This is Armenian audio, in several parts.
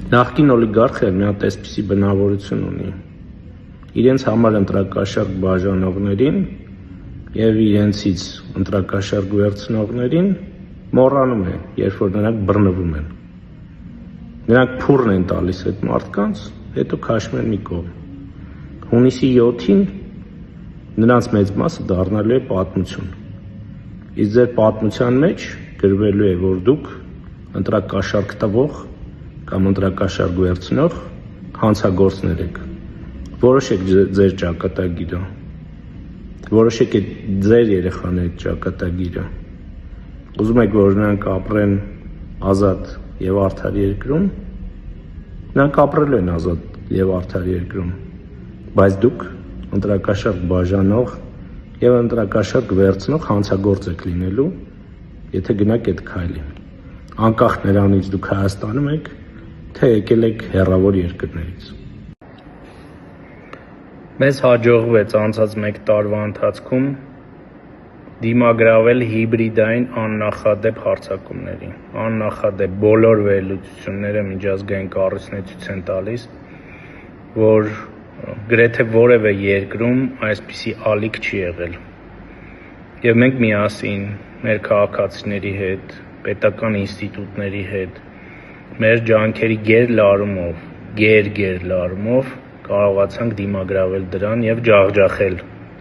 Նախկին օլիգարխը մի հատ այսպիսի բնավորություն ունի. իրենց համար ընտրակաշառք բաժանողներին եւ իրենցից ընտրակաշառք վերցնողներին մոռանում է, երբ որ նրանք բռնվում են։ Նրանք փուրն են տալիս այդ մարդկանց, հետո քաշում են մի կողմ։ Հունիսի 7-ին նրանց մեծ մասը դառնալու է պատմություն։ Իսկ ձեր պատմության մեջ գրվելու է, որ դուք ընտրակաշառք տվող կամ ընտրակաշառք վերցնող հանցագործներ եք։ Որոշեք ձեր ճակատագիրը, որոշեք ձեր երեխաների ճակատագիրը։ Ուզում եք, որ նրանք ապրեն ազատ եւ արդար երկրում, նրանք ապրելու են ազատ եւ արդար երկրում, բայց դուք ընտրակաշառք բաժանող եւ ընտրակաշառք վերցնող հանցագործ եք լինելու, եթե գնաք այդ քայլին, անկախ նրանից դուք Հայաստանում եք, թե եկել եք հեռավոր երկրներից։ Մեզ հաջողվեց անցած 1 տարվա ընթացքում դիմագրավել հիբրիդային աննախադեպ հարձակումների, աննախադեպ բոլոր վերլուծությունները միջազգային կառույցներ ցույց են տալիս, որ գրեթե որևէ երկրում այսպիսի ալիք չի եղել։ Եվ մենք միասին մեր քաղաքացիների հետ, պետական ինստիտուտների հետ, մեր ջանքերի գերլարումով կարողացանք դիմագրավել դրան եւ ջախջախել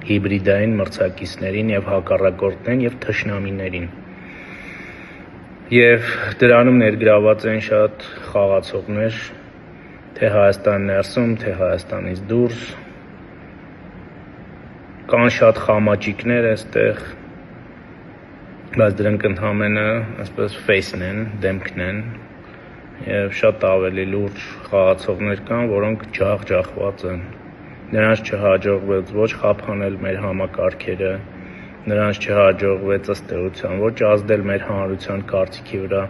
հիբրիդային մրցակիցներին եւ հակառակորդներին եւ թշնամիներին։ Եվ դրանում ներգրաված են շատ խաղացողներ, թե Հայաստանի ներսում, թե Հայաստանից դուրս, կան շատ խամաճիկներ այստեղ, բայց դրանք ընդհանրապես այսպես ֆեյսն են, դեմքն են, եւ շատ ավելի լուրջ խաղացողներ կան, որոնք ջախջախված են։ Նրանց չհաջողվեց ոչ խափանել մեր համակարգերը, նրանց չհաջողվեց ըստ էության ոչ ազդել մեր հանրության կարծիքի վրա։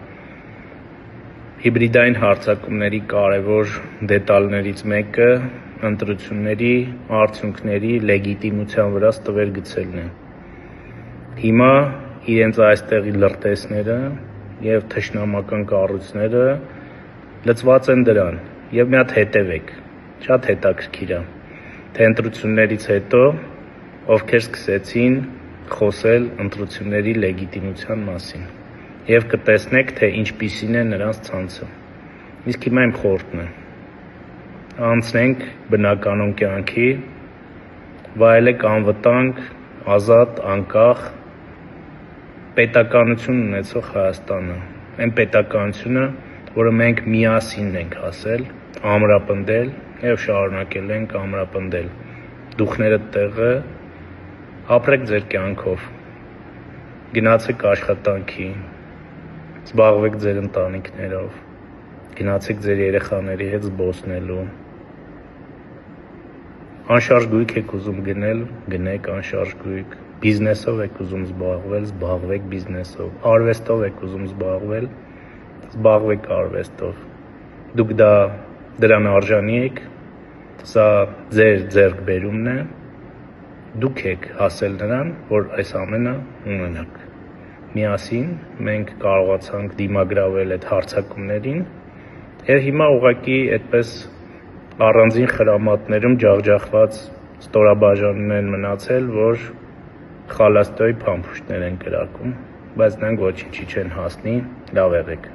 Հիբրիդային հարձակումների կարևոր դետալներից մեկը ընտրությունների արդյունքների լեգիտիմության վրա ստվեր գցելն է։ Հիմա իրենց այստեղի լրտեսները եւ թշնամական կառույցները լծված են դրան եւ մի հատ հետևեք, շատ հետաքրքիր է, թե ընտրություններից հետո ովքեր սկսեցին խոսել ընտրությունների լեգիտիմության մասին եւ կտեսնեք, թե ինչպիսին է նրանց ցանցը։ Իսկ հիմա իմ խորհուրդն է. անցնենք բնականon կյանքի, վայելեք անվտանգ, ազատ, անկախ պետականություն ունեցող Հայաստանը, այն պետականությունը, որը մենք միասին ենք հասել, ամրապնդել եւ շարունակել ենք ամրապնդել։ Դուխներդ տեղը, ապրեք ձեր կյանքով, գնացեք աշխատանքի, զբաղվեք ձեր ընտանիքներով, գնացեք ձեր երեխաների հետ զբոսնելու։ Անշարժ գույք եք ուզում գնել, գնեք անշարժ գույք, բիզնեսով եք ուզում զբաղվել, զբաղվեք բիզնեսով, արվեստով եք ուզում զբաղվել, զբաղվեք արվեստով։ Դուք դրան արժանի եք, սա ձեր ձեռքբերումն է, դուք եք հասել նրան, որ այս ամենը ունենաք։ Միասին մենք կարողացանք դիմագրավել այդ հարձակումներին եւ հիմա ուղղակի այդպես առանձին խրամատներում ջախջախված ստորաբաժանումներ են մնացել, որ խալաստոյի փամփուշտներ են կրակում, բայց նրանք ոչինչի չեն հասնի, լավ եղեք։